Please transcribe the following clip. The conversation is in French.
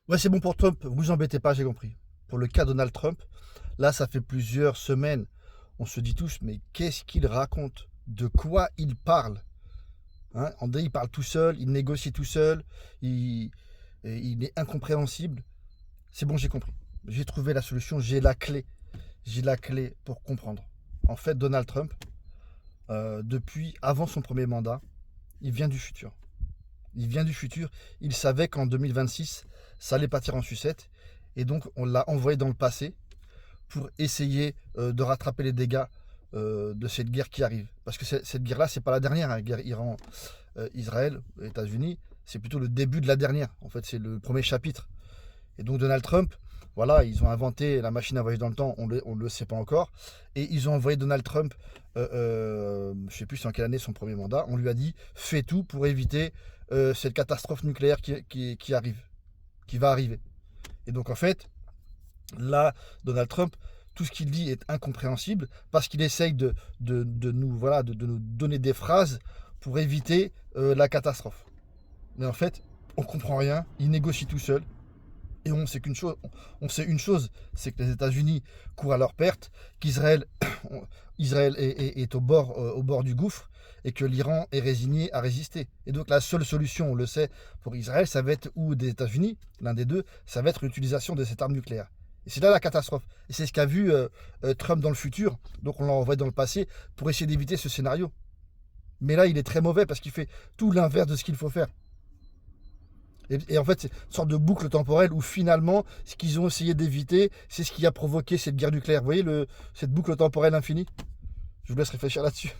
Ouais, c'est bon pour Trump, vous embêtez pas, j'ai compris. Pour le cas Donald Trump, là, ça fait plusieurs semaines, on se dit tous, mais qu'est-ce qu'il raconte? De quoi il parle? Hein, André, il parle tout seul, il négocie tout seul, il, et il est incompréhensible. C'est bon, j'ai compris. J'ai trouvé la solution, j'ai la clé. J'ai la clé pour comprendre. En fait, Donald Trump, depuis avant son premier mandat, il vient du futur. Il vient du futur. Il savait qu'en 2026, ça allait partir en sucette. Et donc, on l'a envoyé dans le passé pour essayer de rattraper les dégâts de cette guerre qui arrive. Parce que cette guerre-là, c'est pas la dernière, hein, guerre Iran, Israël, États-Unis. C'est plutôt le début de la dernière. En fait, c'est le premier chapitre. Et donc Donald Trump, voilà, ils ont inventé la machine à voyager dans le temps, on ne le sait pas encore. Et ils ont envoyé Donald Trump, je ne sais plus en quelle année son premier mandat, on lui a dit, fais tout pour éviter cette catastrophe nucléaire qui arrive, qui va arriver. Et donc en fait, là, Donald Trump, tout ce qu'il dit est incompréhensible parce qu'il essaye de nous donner des phrases pour éviter la catastrophe. Mais en fait, on comprend rien, il négocie tout seul. Et on sait une chose, c'est que les États-Unis courent à leur perte, qu'Israël Israël est au bord du gouffre et que l'Iran est résigné à résister. Et donc la seule solution, on le sait, pour Israël, ça va être, ou des États-Unis, l'un des deux, ça va être l'utilisation de cette arme nucléaire. Et c'est là la catastrophe. Et c'est ce qu'a vu Trump dans le futur, donc on l'a envoyé dans le passé pour essayer d'éviter ce scénario. Mais là, il est très mauvais parce qu'il fait tout l'inverse de ce qu'il faut faire. Et en fait, c'est une sorte de boucle temporelle où finalement, ce qu'ils ont essayé d'éviter, c'est ce qui a provoqué cette guerre nucléaire. Vous voyez cette boucle temporelle infinie? Je vous laisse réfléchir là-dessus.